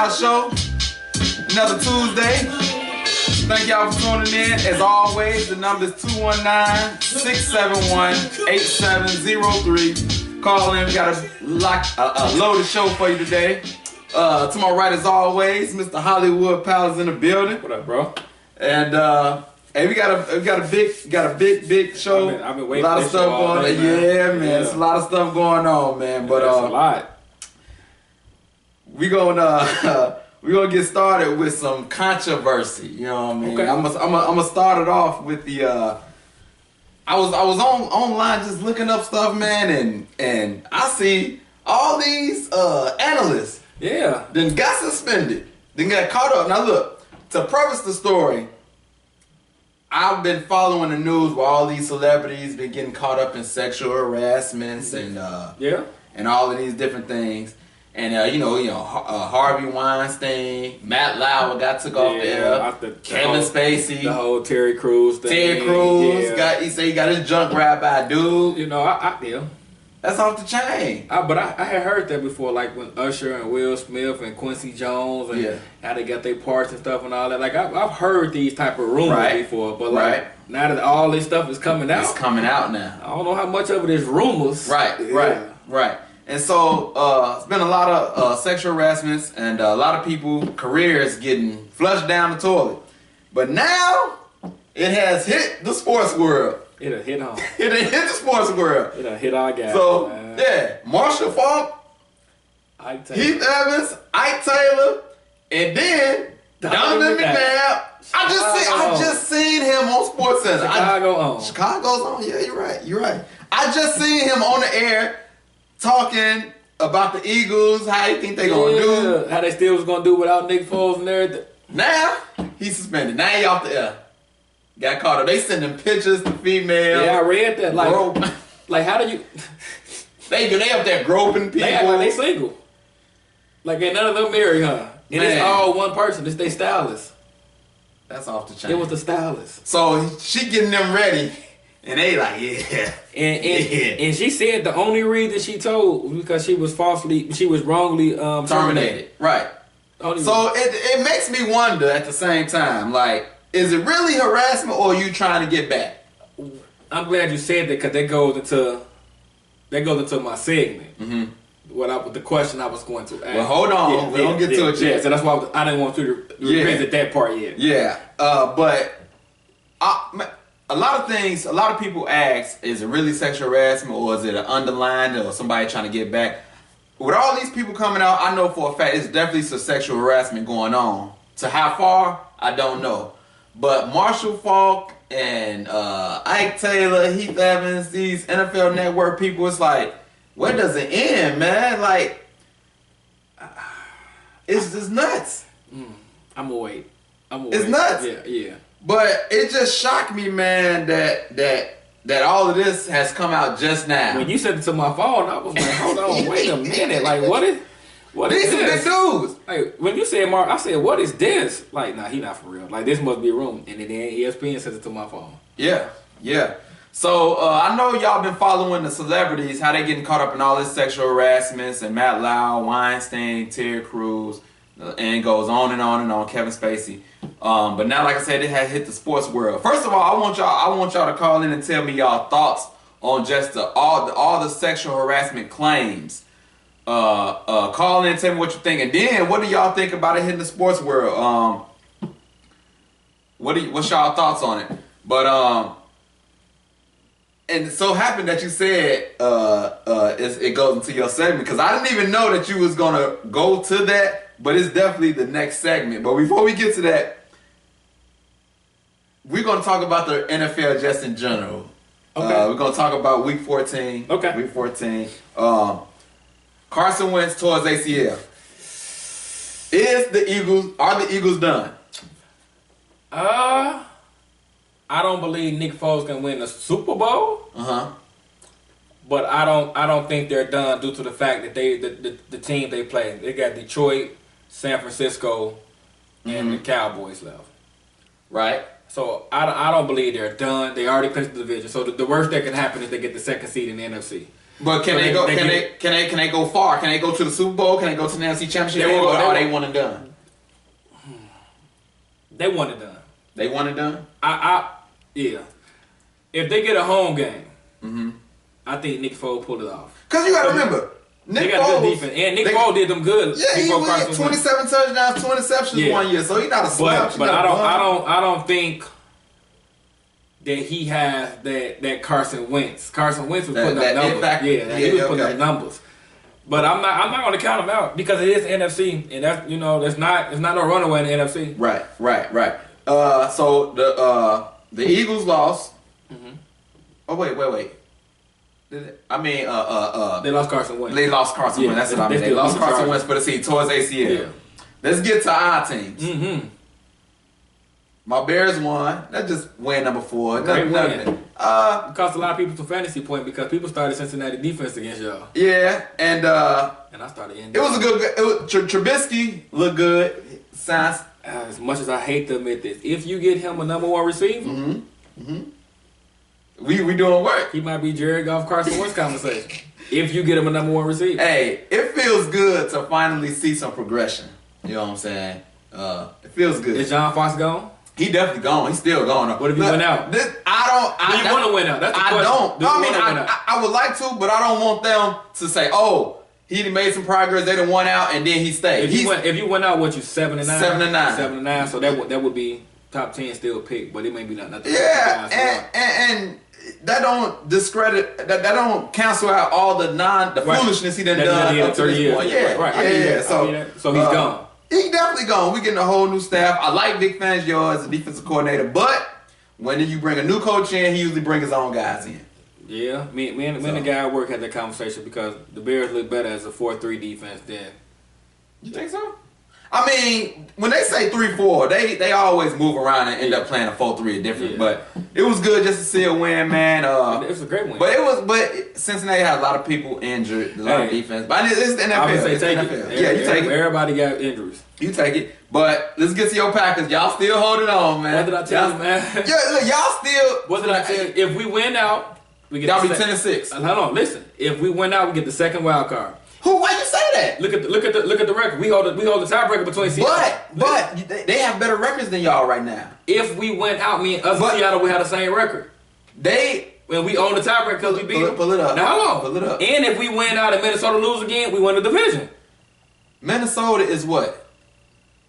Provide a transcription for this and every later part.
House Show. Another Tuesday. Thank y'all for tuning in. As always, the number is 219-671-8703. Call in. We got a loaded show for you today. To my right, as always, Mr. Hollywood Palace in the building. What up, bro? And hey, we got a big show. I've been waiting a lot for of stuff going on. Yeah, man. There's a lot of stuff going on, man. But that's a lot. we gonna get started with some controversy. You know what I mean? Okay. I'm gonna start it off with the. I was online just looking up stuff, man, and I see all these analysts. Yeah. Then got suspended. Then got caught up. Now look, to preface the story, I've been following the news where all these celebrities been getting caught up in sexual harassments and and all of these different things. And Harvey Weinstein, Matt Lauer got took off the air. Kevin Spacey, the whole Terry Crews thing. Terry Crews he said he got his junk grabbed by a dude. You know, That's off the chain. But I had heard that before, like when Usher and Will Smith and Quincy Jones and how they got their parts and stuff and all that. Like I've heard these type of rumors before, but like now that all this stuff is coming out, it's coming out now. I don't know how much of it is rumors. Right. And so it's been a lot of sexual harassments and a lot of people careers getting flushed down the toilet. But now it has hit the sports world. It done hit home. It done hit the sports world. It done hit our gas. So, Marshall Faulk, Heath Evans, Ike Taylor, and then Donovan McNabb. I just seen him on SportsCenter. Chicago's on. Yeah, you're right. I just seen him on the air talking about the Eagles, how he think they gonna do. How they still was gonna do without Nick Foles and everything. Now, he's suspended. Now he off the air. Got caught up. They sending pictures to females. Yeah, I read that. Like how do you? They up there groping people. They act like they single. Like ain't none of them married, huh? And it's all one person. It's their stylist. That's off the chain. It was the stylist. So she getting them ready, and they like, And she said the only reason she told was because she was wrongly terminated. Right. So it makes me wonder at the same time, like, is it really harassment or are you trying to get back? I'm glad you said that because that goes into my segment. Mm-hmm. The question I was going to ask. Well, hold on. We don't get to it yet. Yeah, so that's why I didn't want to revisit that part yet. Yeah. But a lot of people ask, is it really sexual harassment or is it an underlying or somebody trying to get back? With all these people coming out, I know for a fact it's definitely some sexual harassment going on. To how far, I don't know. But Marshall Faulk and Ike Taylor, Heath Evans, these NFL Network people, it's like, where does it end, man? Like, it's just nuts. I'm gonna wait. It's nuts. Yeah. But it just shocked me, man, that all of this has come out just now. When you said it to my phone, I was like, hold on, wait a minute. Like, what is These this? Some big dudes. Like, when you said Mark, I said, what is this? Like, nah, he not for real. Like, this must be a room. And then ESPN sent it to my phone. Yeah. So, I know y'all been following the celebrities, how they getting caught up in all this sexual harassments and Matt Lauer, Weinstein, Terry Crews, and it goes on and on and on, Kevin Spacey. But now, like I said, it has hit the sports world. First of all, I want y'all to call in and tell me y'all thoughts on just all the sexual harassment claims. Call in and tell me what you think. And then, what do y'all think about it hitting the sports world? What's y'all thoughts on it? But, and it so happened that you said it goes into your segment because I didn't even know that you was gonna go to that, but it's definitely the next segment. But before we get to that, we're gonna talk about the NFL just in general. Okay. We're gonna talk about Week 14. Okay. Week 14. Carson Wentz towards ACL. Are the Eagles done? I don't believe Nick Foles can win the Super Bowl. Uh-huh. But I don't think they're done due to the fact that the team they play. They got Detroit, San Francisco, and the Cowboys left. Right. So I don't believe they're done. They already clinched the division. So the worst that can happen is they get the second seed in the NFC. But can they go? Can they go far? Can they go to the Super Bowl? Can they go to the NFC Championship? Or are they one and done? They one and done. They one and done. Yeah. If they get a home game, I think Nick Foles pulled it off. Cause you got to remember, Nick got Foles, good defense, and Nick Foles did them good. Yeah, he went 27 touchdowns, 20 interceptions 1 year, so he's not a slouch. But I don't think that he has that Carson Wentz. Carson Wentz was putting up numbers. He was putting up numbers. But I'm not going to count him out because it is NFC, and that's there's not no runaway in the NFC. Right. So the Eagles lost. Oh wait. They lost Carson Wentz. They lost Carson Wentz. That's what I mean. They lost Carson Wentz, but he tore his ACL. Yeah. Let's get to our teams. My Bears won. That's just win number 4. Great win. It cost a lot of people some fantasy point because people started Cincinnati defense against y'all. Yeah, and I started. It was a good. Trubisky looked good. Sounds. As much as I hate to admit this, if you get him a number 1 receiver, we doing work. He might be Jared Goff, Carson Wentz conversation. If you get him a number 1 receiver. Hey, it feels good to finally see some progression. You know what I'm saying? It feels good. Is John Fox gone? He definitely gone. He's still gone. What if he went out? Do you want to win out? That's the question. I would like to, but I don't want them to say, "Oh, he made some progress. They done won out, and then he stayed." If you went out, what you 7-9? 7-9. 7-9. So that would be top 10 still pick, but it may be nothing. Yeah, and that don't discredit. That don't cancel out all the foolishness he done up to this point. Yeah. So he's gone. He definitely gone. We getting a whole new staff. I like Vic Fangio as a defensive coordinator, but when you bring a new coach in, he usually bring his own guys in. Yeah, me and the guy at work had that conversation because the Bears look better as a 4-3 defense than. You think so? I mean, when they say 3-4, they always move around and end up playing a 4-3 or different. Yeah. But it was good just to see a win, man. It was a great win. But Cincinnati had a lot of people injured, a lot of defense. But it's the NFL. It's the NFL. Yeah, you take it. Everybody got injuries. You take it. But let's get to your Packers. Y'all still holding on, man. What did I tell you, man? Yeah, look, y'all still. What did I tell you? If we win out, we get. Y'all be 10-6. Hold on, listen. If we win out, we get the second wild card. Why you say that? Look at the record. We hold the tiebreaker between Seattle. But they have better records than y'all right now. If we went out, me and Seattle, we had the same record. When we own the tiebreaker because we beat them. Pull it up. Now hold on. Pull it up. And if we win out and Minnesota lose again, we win the division. Minnesota is what?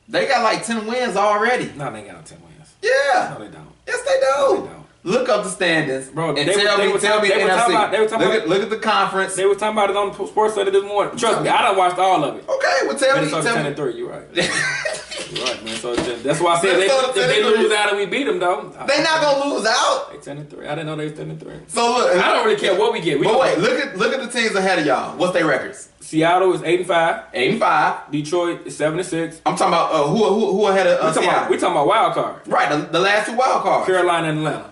They got like 10 wins already. No, they ain't got no 10 wins. Yeah. No, they don't. Yes, they do. No, they don't. Look up the standings, bro. And tell me the NFC. Look at the conference. They were talking about it on the Sports Center this morning. Trust me, I done watched all of it. Okay, well tell me. Minnesota 10-3. You're right. You're right, man. So that's why I said if they lose out and we beat them, though, they not gonna lose out. They 10-3. I didn't know they was 10-3. So look, I don't really care what we get. But wait, look at the teams ahead of y'all. What's their records? Seattle is 8-5. 8-5. Detroit is 7-6. I'm talking about who ahead of Seattle? We talking about wild card. Right, the last 2 wild cards. Carolina and Atlanta.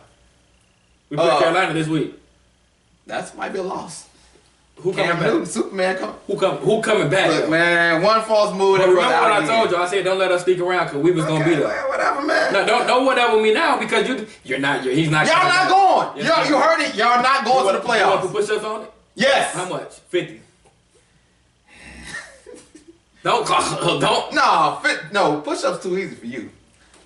We play Carolina this week. That might be a loss. Who coming back? Newton, Superman coming. Who coming back? Look, man, one false move. But remember what I told you? I said don't let us sneak around because we was gonna beat them. Whatever, man. No, don't whatever me now because he's not. Y'all not going. You heard it. Y'all not going to the playoffs. You want to put push-ups on it? Yes. How much? 50. Don't. No, push-ups too easy for you.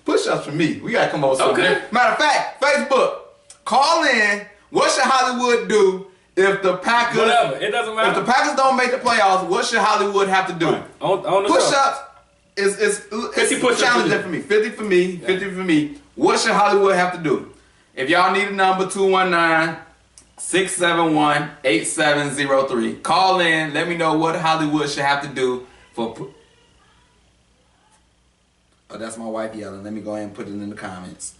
Push-ups for me. We gotta come over with something. Okay. Matter of fact, Facebook, call in. What should Hollywood do if the Packers? Whatever. It doesn't matter. If the Packers don't make the playoffs, what should Hollywood have to do? Right. On the push-ups is challenging for me. 50 for me. Yeah. 50 for me. What should Hollywood have to do? If y'all need a number, 219-671-8703. Call in. Let me know what Hollywood should have to do for. Oh, that's my wife yelling. Let me go ahead and put it in the comments.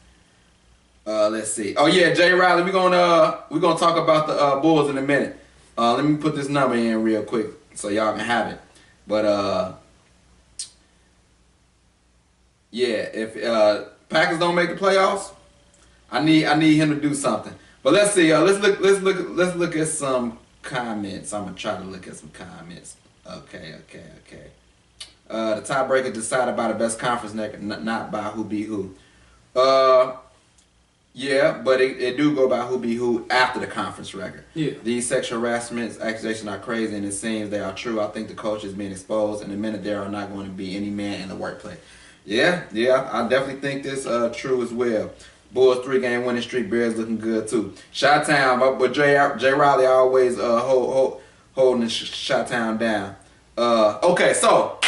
Let's see. Oh yeah, Jay Riley. We're gonna talk about the Bulls in a minute. Let me put this number in real quick so y'all can have it. But yeah, if Packers don't make the playoffs, I need him to do something. But let's see. Let's look at some comments. I'm gonna try to look at some comments. Okay. The tiebreaker decided by the best conference record, not by who beat who. Yeah, but it do go by who be who after the conference record. Yeah. These sexual harassment accusations are crazy, and it seems they are true. I think the coach is being exposed, and the minute there are not going to be any man in the workplace. Yeah, I definitely think this true as well. Bulls 3-game winning streak. Bears looking good too. Chi-Town, but Jay Riley always holding Chi-Town down. Okay, so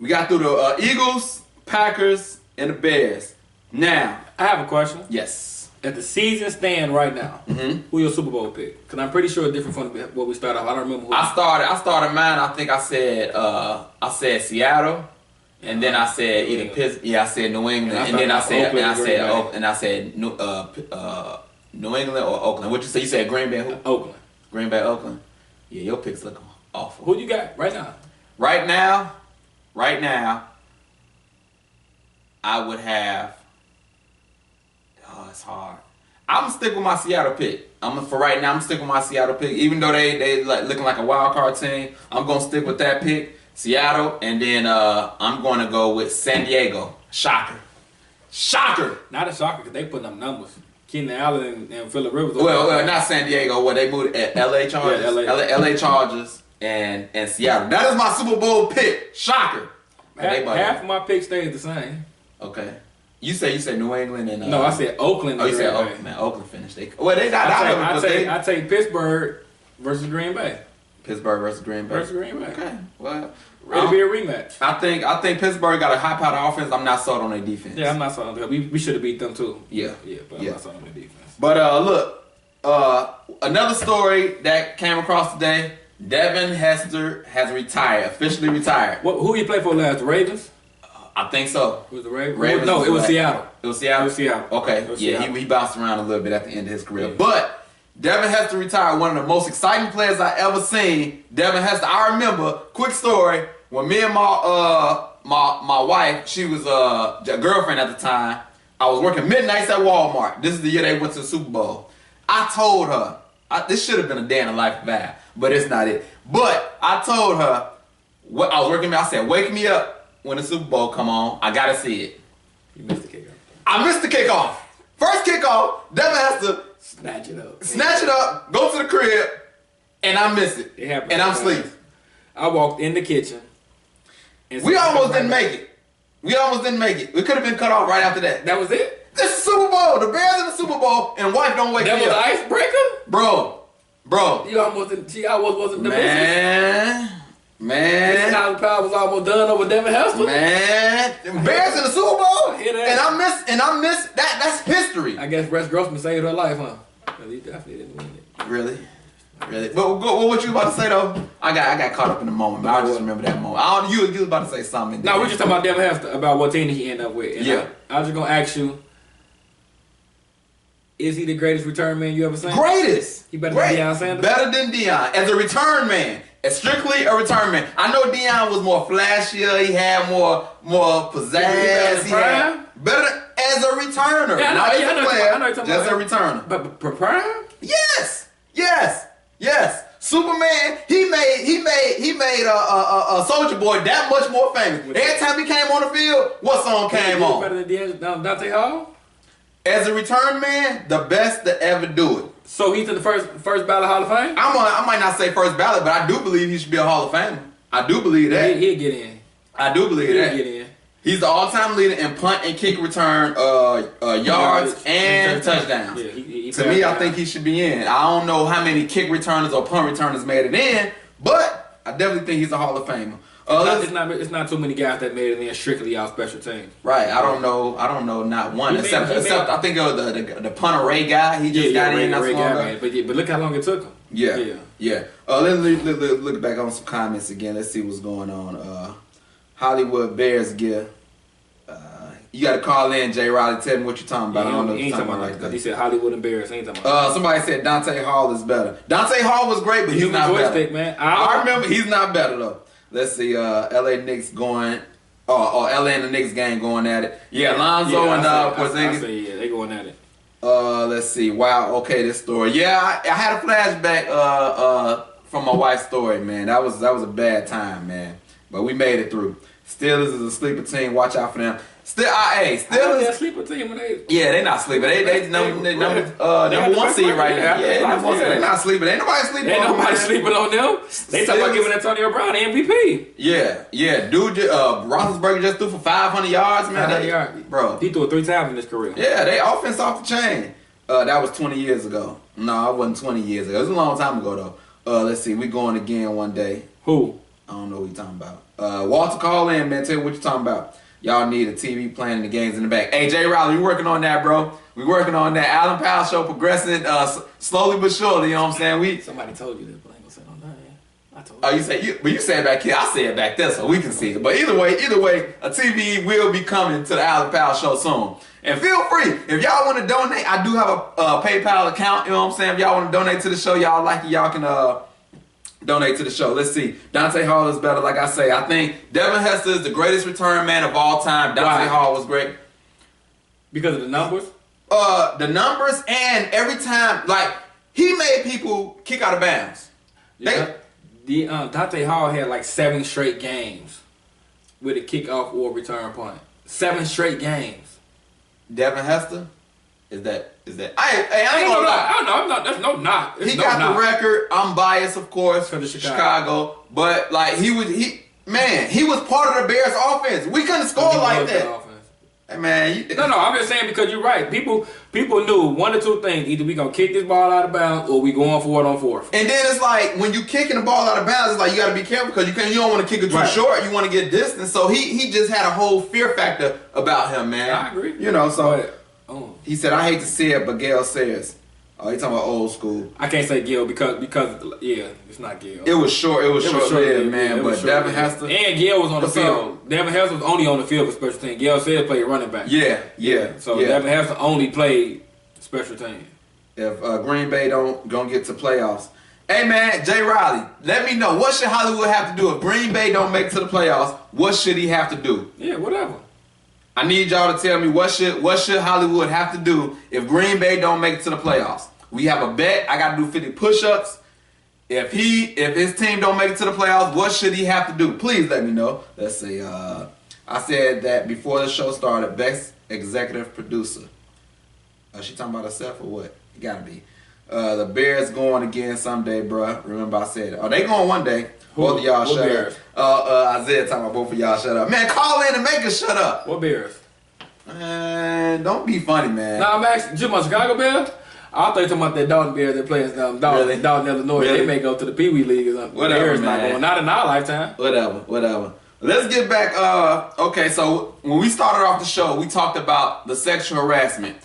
we got through the Eagles, Packers, and the Bears. Now, I have a question. Yes. At the season stand right now, who your Super Bowl pick? Because I'm pretty sure it's different from what we started off. I don't remember who. I started mine. I think I said Seattle, and then I said either Pittsburgh. Yeah, I said New England, and then I said New England or Oakland. What you say? You said Green Bay. Who? Oakland. Green Bay, Oakland. Yeah, your picks look awful. Who you got right now? Right now, I would have. Oh, it's hard. I'm gonna stick with my Seattle pick. For right now, I'm sticking with my Seattle pick. Even though they like looking like a wild card team, I'm gonna stick with that pick, Seattle, and then I'm gonna go with San Diego. Shocker. Not a shocker because they putting up numbers. Keenan Allen and Phillip Rivers. Well, not San Diego. Well, they moved at LA Chargers. Yeah, LA Chargers and Seattle. That is my Super Bowl pick. Shocker. Half of my picks stayed the same. Okay. You said New England and no, I said Oakland. Oh, you said Oakland. Man, Oakland finished. They got out of it. I take Pittsburgh versus Green Bay. Pittsburgh versus Green Bay. Okay. Well, it'll be a rematch. I think Pittsburgh got a high powered offense. I'm not sold on their defense. Yeah, I'm not sold on them. We should have beat them too. Yeah. But I'm not sold on their defense. But look, another story that came across today. Devin Hester has officially retired. Who he played for last? The Ravens? I think so. Was the Ravens? No, it was Seattle. It was Seattle? Okay. He bounced around a little bit at the end of his career. Yeah. But Devin Hester retired, one of the most exciting players I ever seen. Devin Hester, I remember, quick story, when me and my wife, she was a girlfriend at the time, I was working midnights at Walmart. This is the year they went to the Super Bowl. I told her, this should have been a day in the life of Al, but it's not it. But I told her, I was working, I said, wake me up when the Super Bowl come on. I gotta see it. You missed the kickoff. I missed the kickoff. First kickoff, Devin has to snatch it up, go to the crib, and I miss it. And I'm asleep. I walked in the kitchen. We almost didn't make it. We could have been cut off right after that. That was it? This is Super Bowl. The Bears in the Super Bowl, and wife don't wake me up. That was the icebreaker? Bro. You almost didn't. She almost wasn't the Man. Tyler Powell was almost done over Devin Hester. Man. Bears in the Super Bowl? And I miss that. That's history. I guess Rex Grossman saved her life, huh? Well, he definitely didn't win it. Really? But what you about to say though? I got caught up in the moment, but I just remember that moment. You was about to say something. No, we're just talking about Devin Hester, about what team he ended up with. And I was just gonna ask you, is he the greatest return man you ever seen? Greatest. He better than Deion Sanders? Better than Deion. As a return man. As strictly a return man. I know Deion was more flashier. He had more pizzazz. Better as a returner. Yeah, not as a player. I know just a returner. But prime? Yes. Superman, he made a Soldier Boy that much more famous. Every time he came on the field, what song came on? Better than Dante Hall? As a return man, the best to ever do it. So he's in the first ballot Hall of Fame? I might not say first ballot, but I do believe he should be a Hall of Famer. I do believe that. He'll get in. I do believe that. He'll get in. He's the all-time leader in punt and kick return yards and touchdowns. Yeah, to me, I think he should be in. I don't know how many kick returners or punt returners made it in, but I definitely think he's a Hall of Famer. It's not too many guys that made it in strictly out special teams. Right. I don't know not one except I think it was the punter Ray guy. He just got in not so long ago. But look how long it took him. Yeah. Let's look back on some comments again. Let's see what's going on. Hollywood Bears gear. You got to call in, Jay Riley. Tell me what you're talking about. I don't know what you're talking about like that. He said Hollywood and Bears. Ain't talking about. Somebody said Dante Hall is better. Dante Hall was great, but he's not better. Man. I remember he's not better though. Let's see. LA Knicks going. LA and the Knicks game going at it. Yeah, Lonzo and Porzingis. They going at it. Let's see. Wow. Okay, this story. Yeah, I had a flashback from my wife's story, man. That was a bad time, man. But we made it through. Steelers is a sleeper team. Watch out for them. Steelers. They're a sleeper team when they. Yeah, they not sleeping. They number one seed right now. Yeah, number one seed. They not sleeping. Ain't nobody sleeping. Ain't nobody sleeping on them. They talking about giving Antonio Brown the MVP. Yeah. Dude, Roethlisberger just threw for 500 yards, man. 500 yards, bro. He threw it 3 times in his career. Yeah, they offense off the chain. That was 20 years ago. No, it wasn't 20 years ago. It was a long time ago though. Let's see. We going again one day. Who? I don't know what you're talking about. Walter, call in, man. Tell me what you're talking about. Y'all need a TV playing the games in the back. Hey, Jay Riley, we working on that, bro. We working on that. Allen Powell show progressing slowly but surely. You know what I'm saying? Somebody told you that, but I ain't gonna say no name. I told you. You said it back here. I said it back there, so we can see it. But either way, a TV will be coming to the Allen Powell show soon. And feel free, if y'all want to donate, I do have a PayPal account. You know what I'm saying? If y'all want to donate to the show, y'all like it, y'all can donate to the show. Let's see. Dante Hall is better. Like I say, I think Devin Hester is the greatest return man of all time. Dante Hall was great. Because of the numbers? The numbers, and every time, like, he made people kick out of bounds. Dante Hall had like 7 straight games with a kickoff or return punt. 7 straight games. Devin Hester? Is that I ain't gonna lie. I'm not. That's no knock. He got the record. I'm biased, of course, for the Chicago. But like he was part of the Bears offense. We couldn't score like that. Hey man, no, I'm just saying because you're right. People knew 1 or 2 things: either we gonna kick this ball out of bounds or we going for it on 4th. And then it's like when you kicking the ball out of bounds, it's like you got to be careful because you don't want to kick it too short. You want to get distance. So he just had a whole fear factor about him, man. I agree. You know, so he said, "I hate to see it, but Gail says." Oh, you talking about old school? I can't say Gil because it's not Gil. It was short. It was short, man. But Devin Hester and Gil was on the field. Devin Hester was only on the field for special team. Gil said played running back. Yeah. So Devin Hester only played special team. If Green Bay don't get to playoffs, hey man, Jay Riley, let me know what should Hollywood have to do if Green Bay don't make it to the playoffs. What should he have to do? Yeah, whatever. I need y'all to tell me what should Hollywood have to do if Green Bay don't make it to the playoffs. We have a bet. I got to do 50 push-ups. If his team don't make it to the playoffs, what should he have to do? Please let me know. Let's see. I said that before the show started. Best executive producer. She talking about herself or what? It gotta be. The Bears going again someday, bruh. Remember I said it. Oh, they going one day. Both of y'all shut Bears? up. Isaiah talking about both of y'all shut up. Man, call in and make us shut up. What Bears? Man, don't be funny, man. Nah, I'm asking. You my Chicago Bears? I thought you talking about that Dalton Bears that plays Dalton, Illinois. Really? They may go to the Pee Wee League or something. Whatever, Bears man. Not going. Not in our lifetime. Whatever. Let's get back. Okay, so when we started off the show, we talked about the sexual harassment.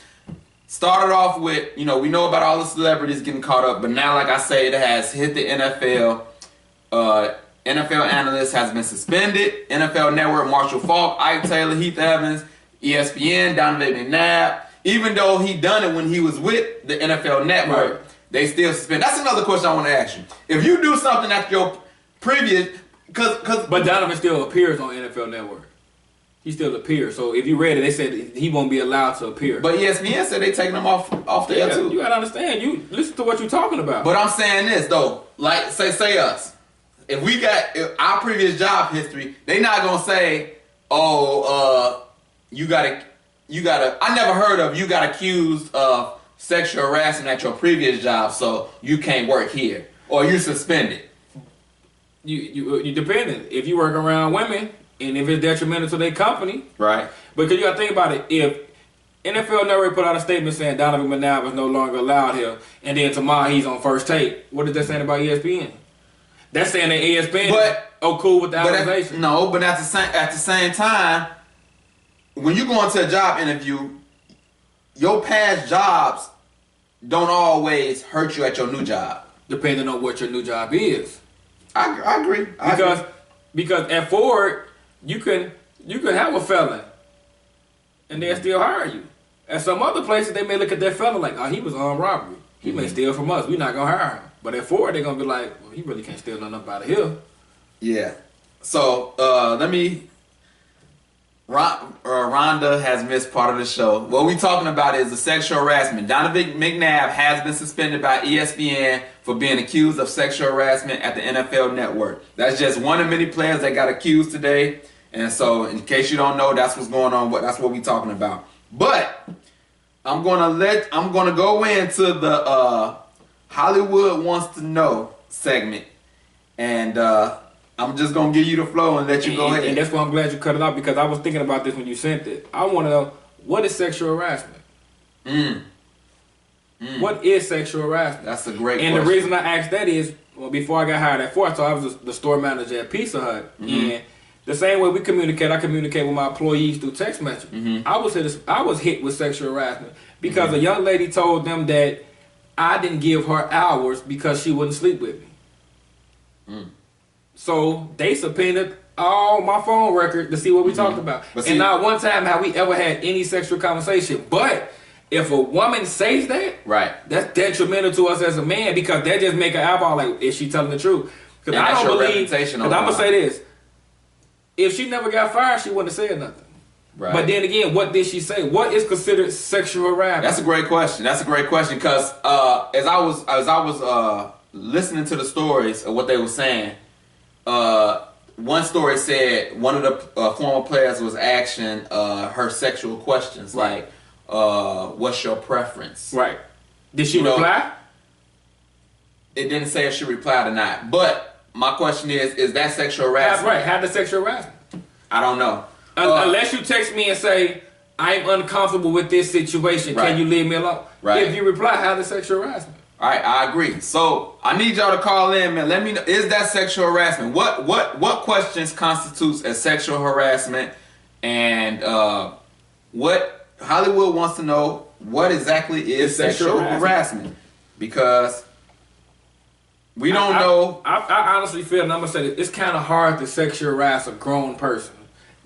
Started off with, we know about all the celebrities getting caught up, but now, like I say, it has hit the NFL. NFL analyst has been suspended. NFL Network, Marshall Faulk, Ike Taylor, Heath Evans, ESPN, Donovan McNabb. Even though he done it when he was with the NFL Network, they still suspend. That's another question I want to ask you. If you do something at your previous, but Donovan still appears on NFL Network. He still appears. So if you read it, they said he won't be allowed to appear. But ESPN said they taking him off the air too. You gotta understand. You listen to what you're talking about. But I'm saying this though, like say us. If we got our previous job history, they not gonna say, you gotta. I never heard of you got accused of sexual harassment at your previous job, so you can't work here or you're suspended. You dependent. If you work around women and if it's detrimental to their company, right? Because you gotta think about it. If NFL Network put out a statement saying Donovan McNabb is no longer allowed here, and then tomorrow he's on First Take, what is that saying about ESPN? That's saying that ESPN cool with the accusation. But at the same time, when you go into a job interview, your past jobs don't always hurt you at your new job. Depending on what your new job is. I agree. Because at Ford, you can have a felon and they'll still hire you. At some other places, they may look at that felon like, he was armed robbery. He may steal from us. We're not going to hire him. But at Ford, they're going to be like, well, he really can't steal nothing up out of here. Yeah. So, Rhonda has missed part of the show. What we talking about is the sexual harassment. Donovan McNabb has been suspended by ESPN for being accused of sexual harassment at the NFL Network. That's just one of many players that got accused today. And so, in case you don't know, that's what's going on. That's what we're talking about. But I'm gonna go into the Hollywood Wants to Know segment, and I'm just gonna give you the flow and let you go ahead. And that's why I'm glad you cut it off, because I was thinking about this when you sent it. I want to know, what is sexual harassment? What is sexual harassment? That's a great question. And the reason I asked that is, well, before I got hired at Ford, so I was the store manager at Pizza Hut, and the same way we communicate, I communicate with my employees through text message. I was hit with sexual harassment because a young lady told them that I didn't give her hours because she wouldn't sleep with me. So they subpoenaed all my phone record to see what we talked about. And not one time have we ever had any sexual conversation. But if a woman says that, that's detrimental to us as a man, because that just make an eyeball like, is she telling the truth? Because I don't believe, because I'm going to say this, if she never got fired, she wouldn't have said nothing. But then again, what did she say? What is considered sexual harassment? That's a great question. That's a great question, because as I was listening to the stories of what they were saying, one story said one of the former players was asking her sexual questions like, what's your preference? Did she reply? It didn't say if she replied or not. But my question is that sexual harassment? That's right. How the sexual harassment? I don't know. Unless you text me and say, I'm uncomfortable with this situation, can you leave me alone? If you reply, how the sexual harassment? All right, I agree. So I need y'all to call in, man. Let me know, is that sexual harassment? What questions constitutes as sexual harassment? And what Hollywood wants to know, what exactly is sexual harassment? Because we don't know. I honestly feel, and I'm going to say this, it's kind of hard to sexual harass a grown person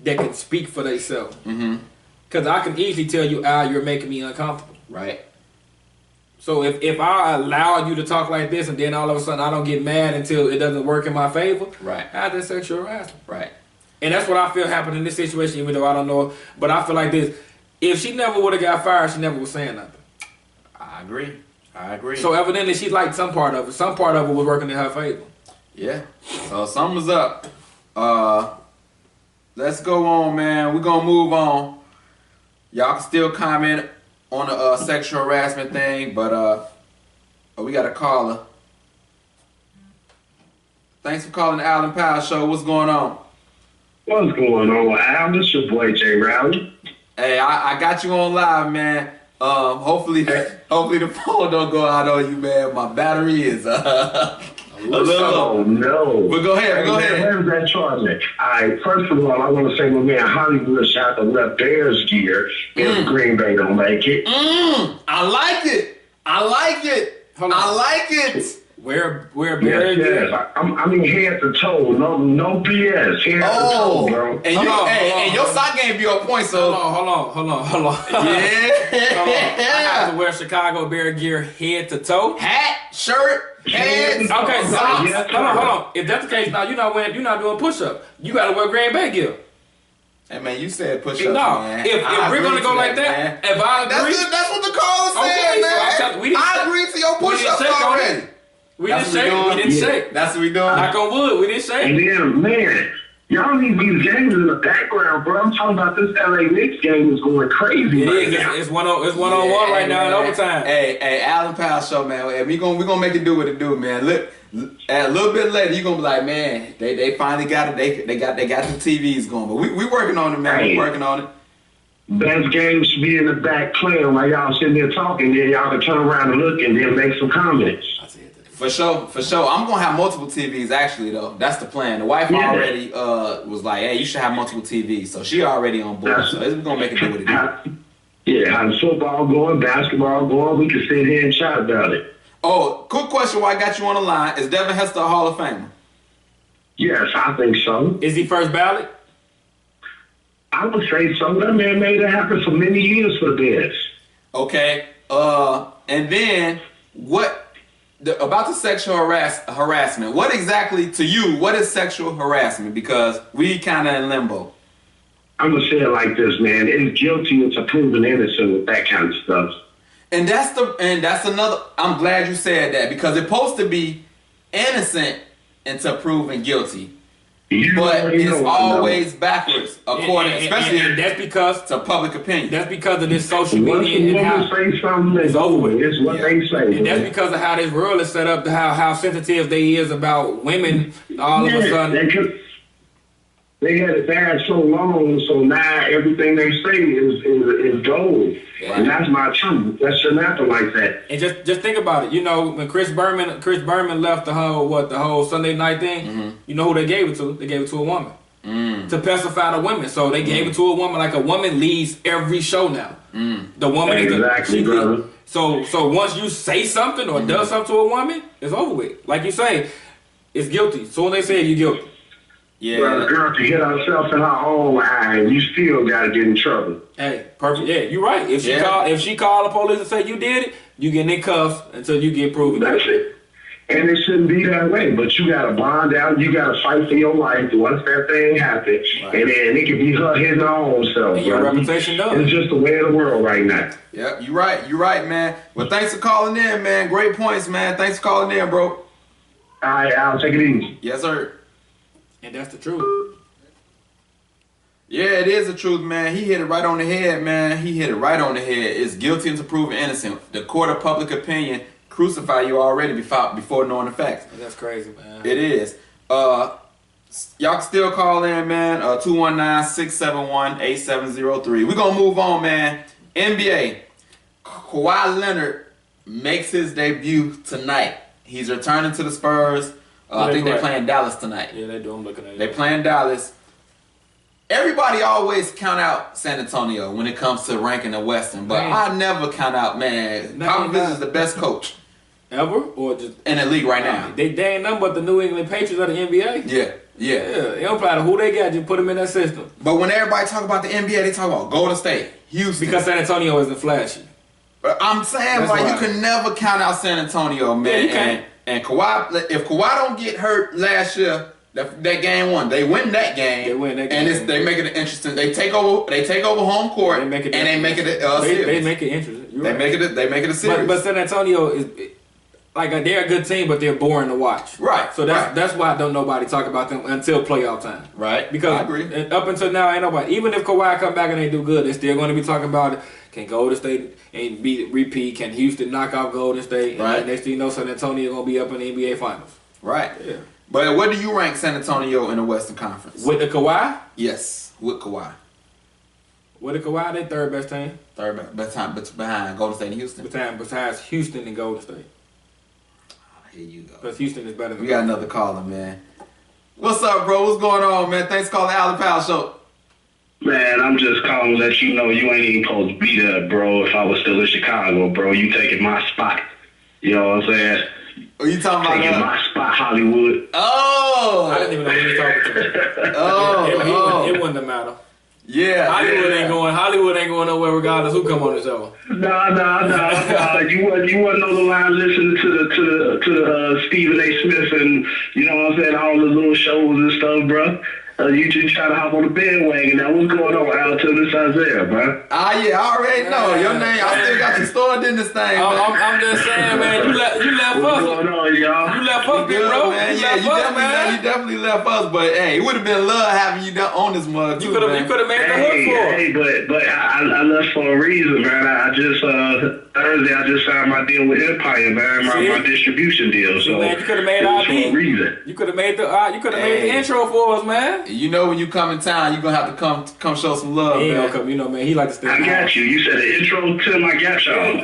that can speak for themselves. Because I can easily tell you, Al, you're making me uncomfortable. So if I allow you to talk like this and then all of a sudden I don't get mad until it doesn't work in my favor, how's that sexual harassment? And that's what I feel happened in this situation, even though I don't know. But I feel like this, if she never would have got fired, she never was saying nothing. I agree. So evidently she liked some part of it. Some part of it was working in her favor. Yeah. So something's up. Let's go on, man. We're going to move on. Y'all can still comment on the sexual harassment thing, but we got a caller. Thanks for calling the Al Powell Show. What's going on? What's going on, Al? This your boy Jay Rowley. Hey, I got you on live, man. Hopefully the phone don't go out on you, man. My battery is a little low. Oh, no. But go ahead. Where's that charger? All right, first of all, I want to say my man Hollywood shot the left Bears gear if Green Bay don't make it. I like it. I like it. Where Bears gear? I mean, head to toe. No BS. Head to toe, bro. And your sock game be on point, so. Hold on. Yeah. I have to wear Chicago Bear gear head to toe. Hat, shirt, pants. Okay, hold on. If that's the case, now you're not doing push-up. You gotta wear Green Bay gear. Hey man, you said push-up. No, man. if we're gonna go like that, if I agree, that's what the caller said, man. I agree to your push-ups already. We didn't shake. That's what we doing. Knock on wood, we didn't shake. And then, man, y'all need these games in the background, bro. I'm talking about this LA Knicks game is going crazy. It's one on one right now in overtime. Hey, Al Powell Show, man. We gonna make it do what it do, man. Look, a little bit later, you gonna be like, man, they finally got it. They got the TVs going, but we working on it, man. We working on it. Best game should be in the back playing while y'all sitting there talking. Then y'all can turn around and look and then make some comments. For sure. I'm gonna have multiple TVs actually though. That's the plan. The wife already was like, hey, you should have multiple TVs. So she already on board. So we're gonna make it do what it do. Yeah, how's football going, basketball going? We can sit here and chat about it. Oh, quick question while I got you on the line. Is Devin Hester a Hall of Famer? Yes, I think so. Is he first ballot? I would say so. That man made it happen for many years for the Bears. Okay. And then about the sexual harassment, what exactly, to you, what is sexual harassment? Because we kind of in limbo. I'm going to say it like this, man. It's guilty until proven innocent with that kind of stuff. And that's another, I'm glad you said that, because it's supposed to be innocent until proven guilty. But it's always backwards, according, especially and that's because to public opinion. That's because of this social media and how say something, it's over with. It's what they say. And that's because of how this world is set up, how sensitive they is about women. All of a sudden, they had it bad so long, so now everything they say is gold, and that's not true. That shouldn't happen like that. And just think about it. You know, when Chris Berman left the whole Sunday night thing. You know who they gave it to? They gave it to a woman to pacify the women. So they gave it to a woman. Like a woman leads every show now. The woman exactly, brother. So once you say something or does something to a woman, it's over with. Like you say, it's guilty. So when they say you're guilty. Yeah, well, the girl can hit herself in her own eye, and you still gotta get in trouble. Hey, perfect. Yeah, you're right. If she call the police and say you did it, you get in cuffs until you get proven. That's it. And it shouldn't be that way. But you gotta bond out. You gotta fight for your life once that thing happens. Right. And then it could be her hitting her own self. And your reputation done. It's just the way of the world right now. Yep, you're right. You're right, man. Well, thanks for calling in, man. Great points, man. Thanks for calling in, bro. All right, I'll take it easy. Yes, sir. And that's the truth. Yeah, it is the truth, man. He hit it right on the head, man. He hit it right on the head. It's guilty until proven innocent. The court of public opinion crucify you already before knowing the facts. That's crazy, man. It is. Y'all can still call in, man. 219-671-8703. We're going to move on, man. NBA. Kawhi Leonard makes his debut tonight. He's returning to the Spurs. I think they're playing Dallas tonight. Yeah, they do. I'm looking at it. They're playing Dallas. Everybody always count out San Antonio when it comes to ranking the Western, but I never count out, man. Popovich is the best coach. Ever? Or just in the league right now. They ain't nothing but the New England Patriots of the NBA. Yeah. It don't matter who they got, just put them in that system. But when everybody talk about the NBA, they talk about Golden State, Houston. Because San Antonio isn't flashy. But I'm saying, you can never count out San Antonio, man. Yeah, you can. And Kawhi, if Kawhi don't get hurt last year, that game one, they win that game. They win that game. And they make it interesting. They take over home court. They make it a series. They make it interesting. They make it a series. But San Antonio is like they're a good team, but they're boring to watch. Right. So that's why don't nobody talk about them until playoff time. Right. Because I agree. Up until now, ain't nobody. Even if Kawhi come back and they do good, they're still going to be talking about it. Can Golden State and repeat? Can Houston knock out Golden State? Right. And next thing you know, San Antonio going to be up in the NBA Finals. Right. Yeah. But what do you rank San Antonio in the Western Conference? With the Kawhi? Yes, with Kawhi. With the Kawhi, they third best team. Third best time, but behind Golden State and Houston. Besides Houston and Golden State. Here you go. Because Houston is better than We got another caller, man. What's up, bro? What's going on, man? Thanks for calling the Allen Powell Show. Man, I'm just calling to let you know you ain't even supposed to be there, bro. If I was still in Chicago, bro, you taking my spot. You know what I'm saying? Are you talking about taking my spot, Hollywood? Oh! I didn't even know who you were talking to. It wouldn't have mattered. Yeah. Hollywood ain't going nowhere regardless who come on the show. Nah. You wasn't on the line listening to the Stephen A. Smith and you know what I'm saying, all the little shows and stuff, bro. You just try to hop on the bandwagon. Now, what's going on, Al? Tell this Isaiah, bro. Yeah, I already know. Your name, I still got you stored in this thing, man. I'm just saying, man, you left us. What's going on, y'all? You left us, bro. Man. You definitely left us, but hey, it would have been love having you on this mug, too, You could have made the hook for us. Hey, but I left for a reason, man. I just, Thursday, I just signed my deal with Empire, man, my distribution deal. So, man, you could have made our beat. You could have made the intro for us, man. You know when you come in town, you're going to have to come show some love, he ain't man. gonna come, man. He like to stay. I got you. You said the intro to him. I got y'all.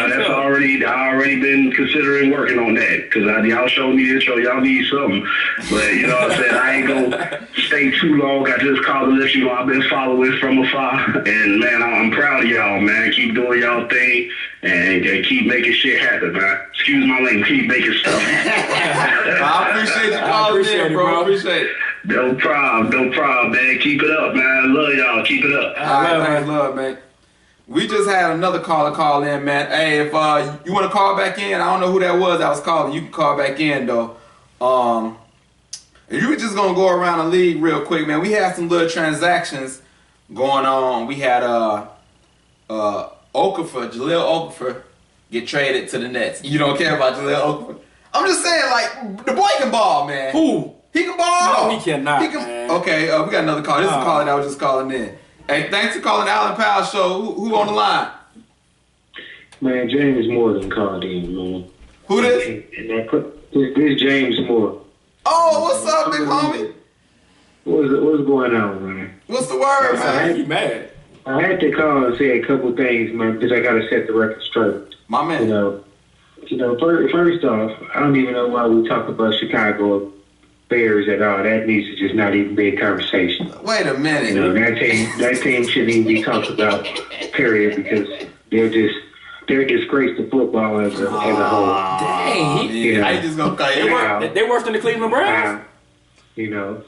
That's already been considering working on that because y'all showed me the intro. Y'all need something. But you know what I'm saying? I ain't gonna stay too long. I just called to let you know I've been following from afar. And man, I'm proud of y'all, man. Keep doing y'all thing and keep making shit happen, man. Excuse my language. Keep making stuff. I appreciate you calling in, bro. I appreciate it. No problem, man. Keep it up, man. I love y'all. Keep it up. All right, thanks, love, man. We just had another caller call in, man. Hey, if you want to call back in, I don't know who that was I was calling. You can call back in, though. If you were just going to go around the league real quick, man, we had some little transactions going on. We had Jaleel Okafor get traded to the Nets. You don't care about Jaleel Okafor? I'm just saying, like, the boy can ball, man. Who? He can ball. No, he cannot. Okay, we got another call. This is a caller that was just calling in. Hey, thanks for calling the Allen Powell Show. Who on the line? Man, James Morgan called in, man. Who this? This James Moore. Oh, what's up, big homie? What's going on, man? What's the word, man? You mad? I had to call and say a couple things, man, because I got to set the record straight. My man. You know, first off, I don't even know why we talk about Chicago Bears at all. That needs to just not even be a conversation. Wait a minute. You know, that team shouldn't even be talked about, period, because they're a disgrace to football as a whole. Dang. You know, I just gonna call you. They worse than the Cleveland Browns? You know,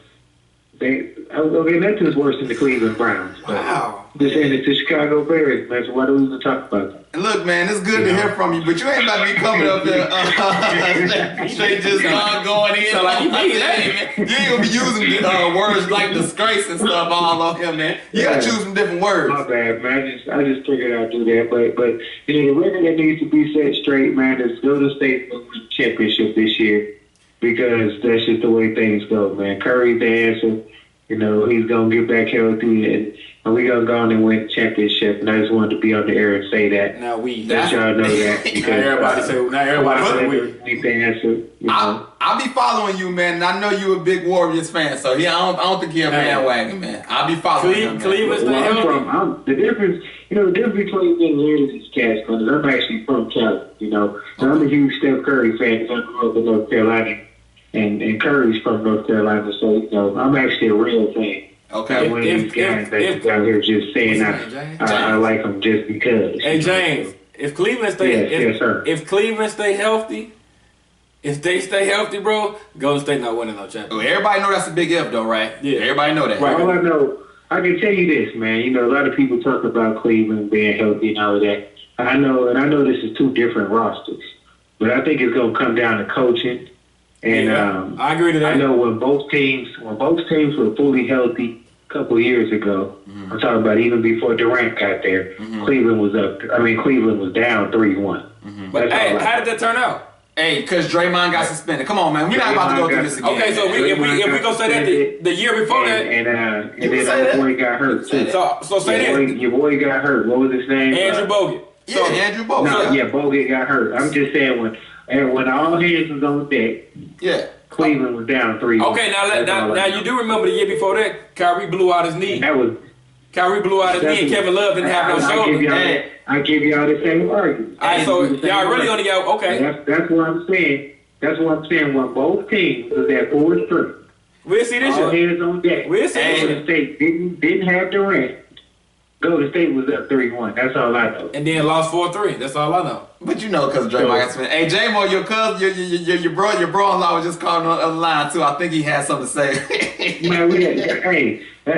nothing's worse than the Cleveland Browns. Wow. Just saying it's the Chicago Bears, man, so why do we even talk about that? Look, man, it's good to hear from you, but you ain't about to be coming up there straight just going in. So like you mean that. You ain't gonna be using words like disgrace and stuff all on him, man. You gotta choose some different words. My bad, man. I just figured I'd do that. But you know, the record that needs to be set straight, man, is Golden State will win the championship this year because that's just the way things go, man. Curry's the answer. You know, he's gonna get back healthy and we're gonna go on and win the championship. And I just wanted to be on the air and say that. Now let y'all know that. Because, now everybody say we. Need the answer. You know? I'll be following you, man. And I know you a big Warriors fan, so I don't think you're a bandwagon, man. I'll be following you. Cleveland stay healthy. The difference between me and you is these cats, because I'm actually from Cali, you know. So I'm a huge Steph Curry fan because I grew up in North Carolina, and Curry's from North Carolina, so you know I'm actually a real fan. Okay. One of these guys that's out here just saying I like them just because. Hey James, if Cleveland stay healthy, if they stay healthy, bro, Golden State not winning no championship. Oh, everybody know that's a big if, though, right? Yeah, everybody know that. Right. All I know, I can tell you this, man. You know, a lot of people talk about Cleveland being healthy and all of that. I know this is two different rosters, but I think it's gonna come down to coaching. And I agree to that. I know when both teams were fully healthy a couple of years ago, I'm talking about even before Durant got there, Cleveland was down 3-1. But hey, how did that turn out? Hey, because Draymond got suspended. Come on, man. We're not about to go through this again. Okay, so if we gonna say that the year before that, and then our boy got hurt too. So say that your boy got hurt. What was his name? Andrew Bogut. So, Andrew Bogut. Bogut got hurt. I'm just saying when all hands was on deck, Cleveland was down 3-1. Okay, now you do remember the year before that, Kyrie blew out his knee. Kyrie blew out his knee and Kevin Love didn't have no shoulder. I give y'all the same argument. All right, so y'all really only got, okay. That's what I'm saying. When both teams was at 4-3. We'll see this all year. Hands on deck. We'll see this year. Golden State didn't have Durant. Golden State was up 3-1. That's all I know. And then lost 4-3. That's all I know. But you know, because Draymond got spent. Hey, J-Mo, your cousin, your bro-in-law was just calling on the other line too. I think he had something to say. Man,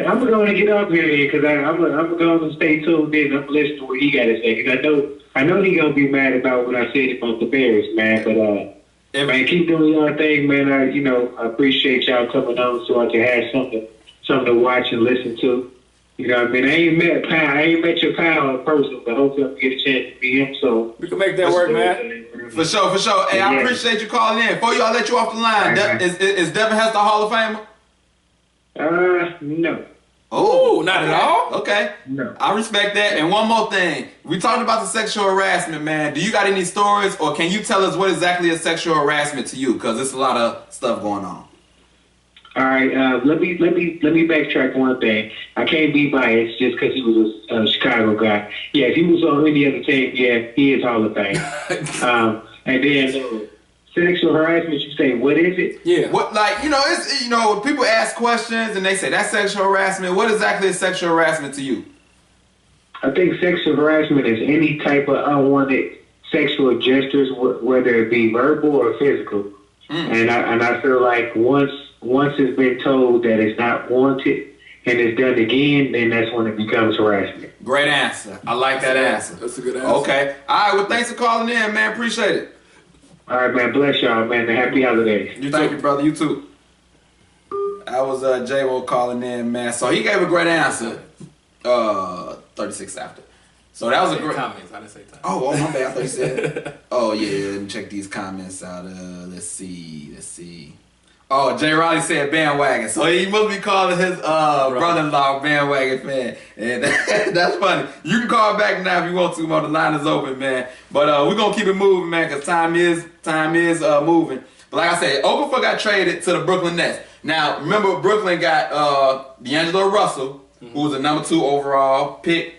I'm going to get up here because I'm going to stay tuned in. I'm listening to what he got to say because I know he gonna be mad about what I said about the Bears, man. But man, keep doing your thing, man. I appreciate y'all coming on so I can have something to watch and listen to. You know what I mean? I ain't met your pal in person, but hopefully I get a chance to meet him. So we can make that work, man. For sure. Hey, I appreciate you calling in. Before y'all let you off the line, is Devin Hester a Hall of Famer? No. Oh, not at all? Okay. No. I respect that. And one more thing. We talked about the sexual harassment, man. Do you got any stories or can you tell us what exactly is sexual harassment to you? Because there's a lot of stuff going on. All right, let me backtrack one thing. I can't be biased just because he was a Chicago guy. Yeah, if he was on any other team, yeah, he is Hall of Fame. And then sexual harassment, you say, what is it? Yeah. What, it's people ask questions and they say that's sexual harassment. What exactly is sexual harassment to you? I think sexual harassment is any type of unwanted sexual gestures, whether it be verbal or physical. And I feel like once it's been told that it's not wanted and it's done again, then that's when it becomes harassment. Great answer. I like that answer. That's a good answer. Okay. All right. Well, thanks for calling in, man. Appreciate it. All right, man. Bless y'all, man. And happy holidays. Thank you, brother. You too. That was J-Wo calling in, man. So he gave a great answer. 36 after. So that was a great comments. I didn't say time. Oh, my bad. I thought you said. Oh yeah. Let me check these comments out. Let's see. Oh, Jay Riley said bandwagon. So he must be calling his brother-in-law bandwagon fan. And that's funny. You can call back now if you want to, man. The line is open, man. But we're going to keep it moving, man, because time is moving. But like I said, Okafor got traded to the Brooklyn Nets. Now, remember, Brooklyn got D'Angelo Russell, who was a number 2 overall pick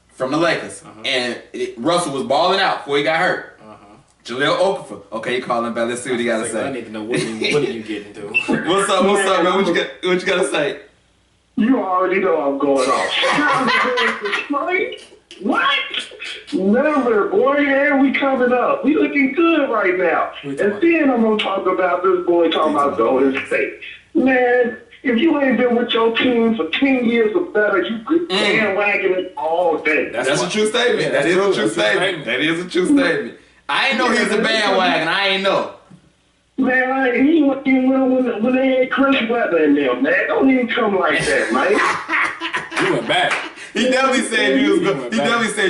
from the Lakers. And Russell was balling out before he got hurt. Jahlil Okafor. Okay, you calling back. Let's see what he got to say. I need to know what are you getting into. What's up, man? What you got to say? You already know I'm going off. What? Never, boy. And we coming up. We looking good right now. And then I'm going to talk about this boy talking about Golden State. Man, if you ain't been with your team for 10 years or better, you could bandwagon it all day. That's a true statement. That is a true statement. That is a true statement. I ain't know he was a bandwagon. I ain't know. Man, he went when they had Chris Webber in there, man. Don't even come like that, man. You went back. He definitely said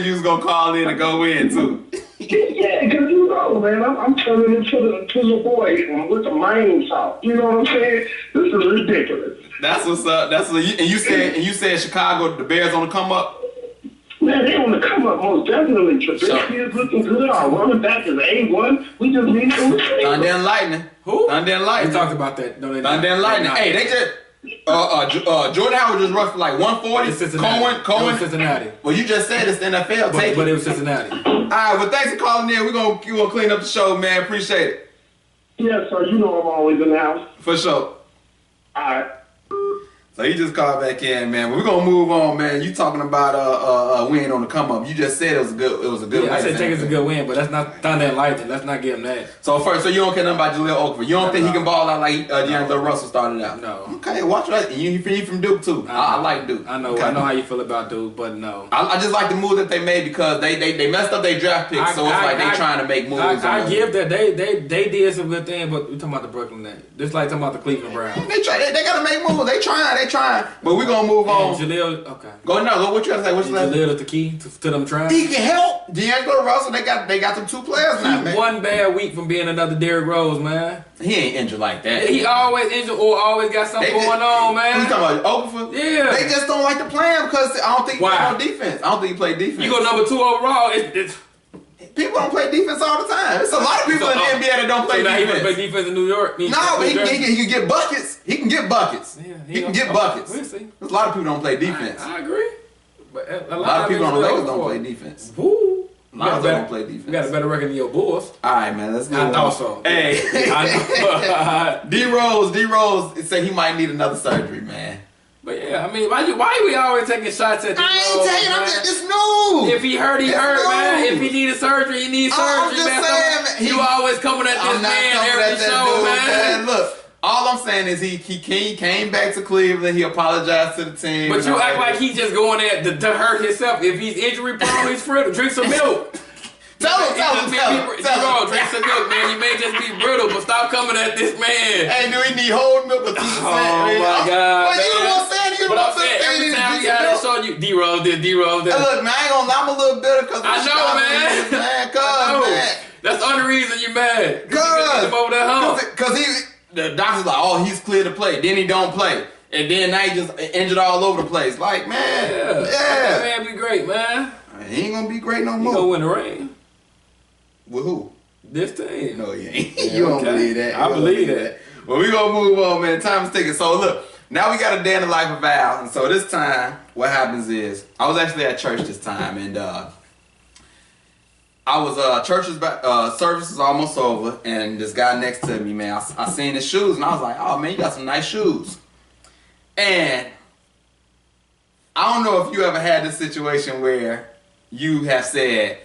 you was gonna call in and go in too. Yeah, because you know, man, I'm turning into the boy with the main sauce. You know what I'm saying? This is ridiculous. That's what's up. And you said Chicago, the Bears on the come up. Man, they on the come up most definitely. Trubisky is looking good. Our running back is A1. We just need some receivers. Thunder and Lightning. Who? Thunder and Lightning. We talked about that. No, they Thunder and Lightning. Hey, they just Jordan Howard just rushed for like 140. Cohen. Cincinnati. Well, you just said it's the NFL. But it was Cincinnati. All right. Well, thanks for calling in. We're gonna clean up the show, man. Appreciate it. Yes, sir. You know I'm always in the house. For sure. All right. So he just called back in, man. We're gonna move on, man. You talking about a win on the come up? You just said it was a good win. I said take it's a good win, but that's not Thunder and Lightning. Let's not give him that. So you don't care nothing about Jahlil Okafor. You don't think he can ball out like D'Angelo Russell started out? No. Okay, watch that. You from Duke too. I like Duke. I know. Okay. I know how you feel about Duke, but no. I just like the move that they made because they messed up their draft picks, so it's like they trying to make moves. I give that they did some good things, but we're talking about the Brooklyn Nets. Just like talking about the Cleveland Browns. They gotta make moves. They trying. But we're gonna move on. Jahlil, okay. Go what you gotta say? What's Jahlil is the key to them trying. He can help. D'Angelo Russell, they got them 2 players now, man. One bad week from being another Derrick Rose, man. He ain't injured like that. He always injured or always got something going on, man. You talking about Okafor? Yeah. They just don't like to play him because I don't think he play no defense. I don't think he play defense. You go number 2 overall. People don't play defense all the time. There's a lot of people in the NBA that don't play defense. He can play defense in New York. No, but he can get buckets. He can get buckets. Yeah, he can get buckets. We'll see. There's a lot of people don't play defense. I agree. But a lot of people on the Lakers don't play defense. Woo. A lot of them don't play defense. You got a better record than your Bulls. All right, man. Let's go. I thought so. Hey, D Rose said he might need another surgery, man. But yeah, I mean, why we always taking shots at D Rose? I ain't taking. I'm just this new. If he hurt, he hurt, man. If he needed surgery, he needs surgery, I'm just man. saying, man. You always coming at this man every show, man. Look. All I'm saying is he came back to Cleveland. He apologized to the team. But you act like he's just going there to hurt himself. If he's injury prone, he's free to drink some milk. Tell him. Drink some milk, man. You may just be brittle, but stop coming at this man. Hey, do he need whole milk or 2%? Oh my God, man. You know what I'm saying? But I'm saying every time we got to show you D-Rose this, D-Rose this. Look, man, I ain't gonna lie. I'm a little bitter because I know, man. Man. That's the only reason you're mad. Cause over that hump. Because the doctor's like, oh, he's clear to play. Then he don't play. And then now he just injured all over the place. Like, man. Yeah. That man be great, man. He ain't gonna be great no more. He gonna win the ring. With who? This team. No, you ain't. Yeah, you don't believe that. I believe that. Well, we gonna move on, man. Time is ticking. So look, now we got a day in the life of Al. And so this time, what happens is, I was actually at church this time, and I was church's service is almost over, and this guy next to me, man, I seen his shoes, and I was like, oh man, you got some nice shoes. And I don't know if you ever had this situation where you have said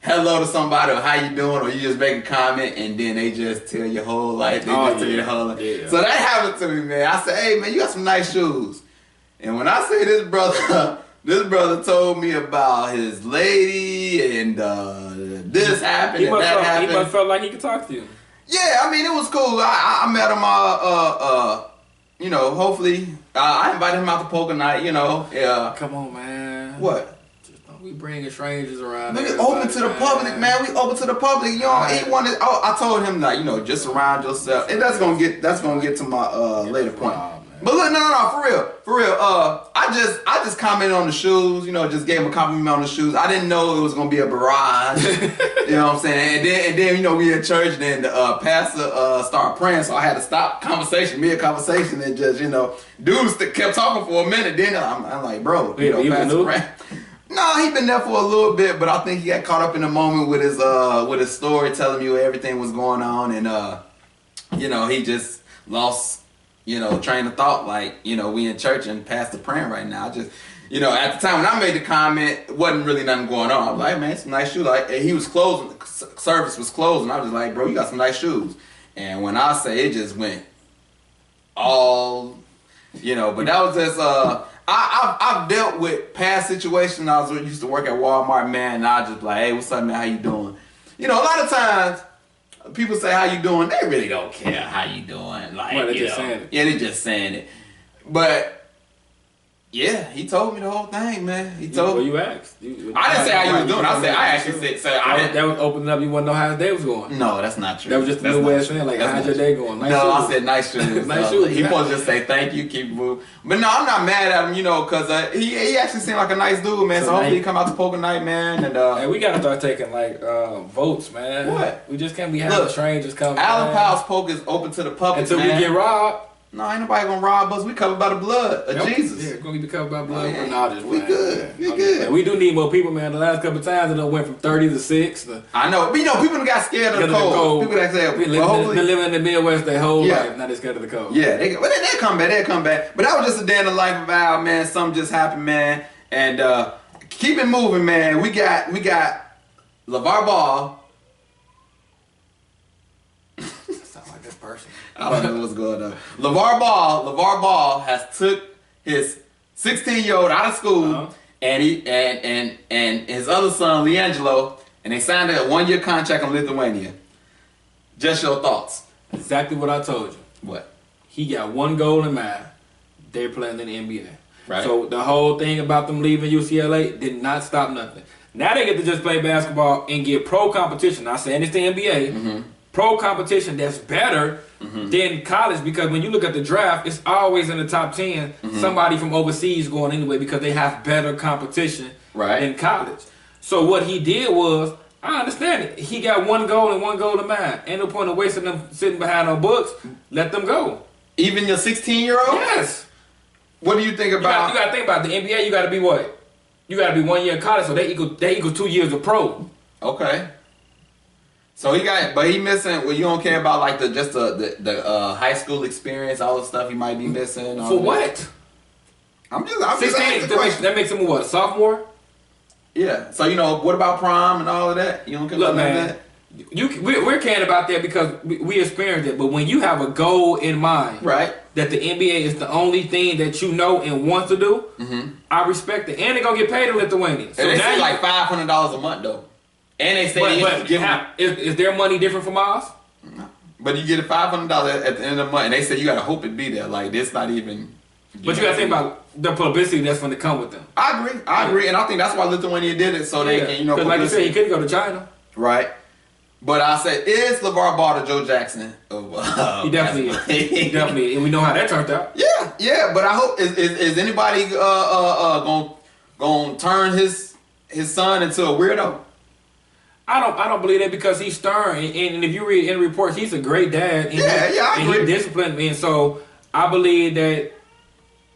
hello to somebody or how you doing, or you just make a comment and then they just tell your whole life. Tell your whole life. Yeah. So that happened to me, man. I said, hey man, you got some nice shoes. And when I say this brother told me about his lady and this happened and that happened. He must felt like he could talk to you. Yeah, I mean it was cool. I met him. You know, hopefully I invited him out to poker night. You know. Come on, man. What? we bringing strangers around? Nigga, open to the public, man. We open to the public. You don't ain't want to. Oh, I told him like, just surround yourself. And that's gonna get to my later point. But look, no, for real. I just commented on the shoes. Just gave him a compliment on the shoes. I didn't know it was gonna be a barrage. You know what I'm saying? And then we at church. And then the pastor started praying, so I had to stop mid-conversation, and just dudes kept talking for a minute. Then I'm like, bro, pastor praying. No, he been there for a little bit, but I think he got caught up in the moment with his story, telling me everything was going on, and he just lost. Train of thought, like, we in church and pastor praying right now. I just, at the time when I made the comment, it wasn't really nothing going on. I was like, man, it's some nice shoes. Like, he was closing, service was closing. I was just like, bro, you got some nice shoes. And when I say it just went all, but that was just, I've dealt with past situations. I used to work at Walmart, man, and I was just like, hey, what's up, man? How you doing? A lot of times, people say how you doing, they really don't care how you doing. Like, they're just saying it. Yeah, they're just saying it. But yeah, he told me the whole thing, man. He told me. You asked. I didn't say how you was doing. I actually said that was opening up. You want to know how his day was going. No, that's not true. That was just a new way of saying, like, how's your day going? Nice shoes. I said nice shoes. Nice shoes. He supposed to just say thank you, keep moving. But no, I'm not mad at him, because he actually seemed like a nice dude, man. So hopefully he come out to poker night, man. And hey, we gotta start taking votes, man. What? We just can't be having strangers come. Allen Powell's poker is open to the public until we get robbed. No, ain't nobody gonna rob us. We covered by the blood of Jesus. Yeah, gonna be covered by blood. We good. We good. We do need more people, man. The last couple of times it went from 30 to 6. I know. But people got scared of the cold. People that said, been living in the Midwest their whole life. Now they're scared of the cold. Yeah, they'll come back. They'll come back. But that was just a day in the life of Al, man. Something just happened, man. And keep it moving, man. We got LeVar Ball. Person. I don't know what's going on. LeVar Ball has took his 16-year-old out of school, and he and his other son LiAngelo, and they signed a 1-year contract in Lithuania. Just your thoughts. Exactly what I told you. What? He got one goal in mind. They're playing in the NBA. Right. So the whole thing about them leaving UCLA did not stop nothing. Now they get to just play basketball and get pro competition. I saying it's the NBA. Mm-hmm. Pro competition that's better than college, because when you look at the draft, it's always in the top 10. Somebody from overseas going anyway because they have better competition than college. So what he did was, I understand it. He got one goal and one goal in mind. Ain't no point in wasting them sitting behind on books. Let them go. Even your 16-year-old? Yes. What do you think about? You got to think about the NBA. You got to be what? You got to be 1 year in college, so they equal 2 years of pro. Okay. So he missing. Well, you don't care about like the high school experience, all the stuff he might be missing. For what? I'm just asking the question. That makes him what, a sophomore? Yeah. So what about prom and all of that? You don't care about that? We're caring about that because we experienced it. But when you have a goal in mind, right, that the NBA is the only thing that you know and want to do, I respect it. And they're gonna get paid in Lithuania. So they say like $500 a month though. And they say is their money different from ours? No. But you get a $500 at the end of the month, and they say you gotta hope it be there. Like it's not even. But you gotta think about the publicity that's going to come with them. I agree, and I think that's why Lithuania did it, so they can Because like you said, he couldn't go to China. Right. But I said, is LeVar Ball the Joe Jackson? He definitely is. He definitely is. And we know how that turned out. Yeah. But I hope is anybody gonna turn his son into a weirdo? I don't believe that because he's stern, and if you read in reports, he's a great dad. And I agree. And he disciplined me, and so I believe that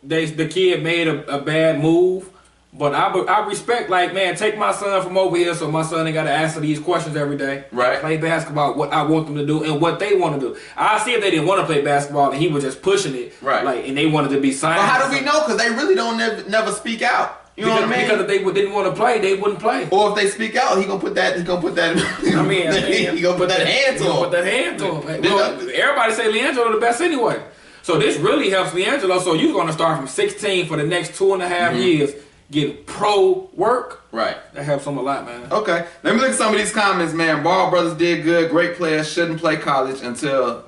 the kid made a bad move. But I respect, like, man, take my son from over here so my son ain't got to answer these questions every day. Right. Play basketball, what I want them to do and what they want to do. I see if they didn't want to play basketball and he was just pushing it. Right. Like, and they wanted to be signed. But how do we know? Because they really don't never speak out. You know what I mean? Because if they didn't want to play, they wouldn't play. Or if they speak out, he gonna put that. He gonna put that hand to him. Put that hand to him. Well, everybody say LiAngelo the best anyway. So this really helps LiAngelo. So you're gonna start from 16 for the next 2.5 years. Getting pro work. Right. That helps them a lot, man. Okay. Let me look at some of these comments, man. Ball brothers did good. Great players shouldn't play college until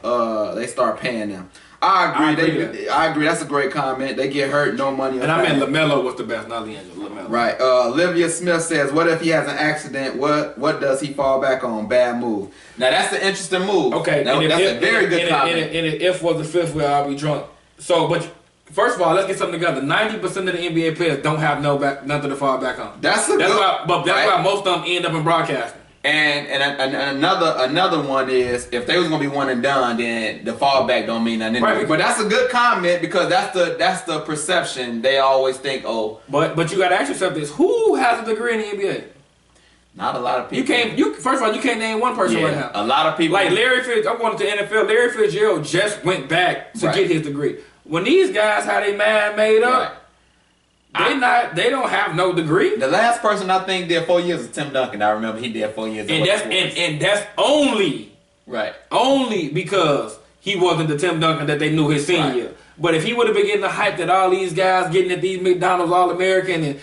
they start paying them. I agree. I agree. That's a great comment. They get hurt, no money. And I meant LaMelo was the best, not LiAngelo. LaMelo. Right. Olivia Smith says, "What if he has an accident? What does he fall back on? Bad move." Now that's an interesting move. Okay, that's a very good comment. And if was the fifth where I'll be drunk. So, but first of all, let's get something together. 90% of the NBA players don't have nothing to fall back on. That's why most of them end up in broadcasting. And another one is if they was gonna be one and done, then the fallback don't mean nothing. Right. But that's a good comment because that's the perception. They always think, oh. But you gotta ask yourself this: who has a degree in the NBA? Not a lot of people. First of all, you can't name one person right now. A lot of people. Like Larry Fitzgerald, I'm going to the NFL. Larry Fitzgerald just went back to get his degree. When these guys had a man made up. Right. They don't have no degree. The last person I think did 4 years is Tim Duncan. I remember he did 4 years. And that's only because he wasn't the Tim Duncan that they knew his senior year. But if he would have been getting the hype that all these guys getting at these McDonald's All-American and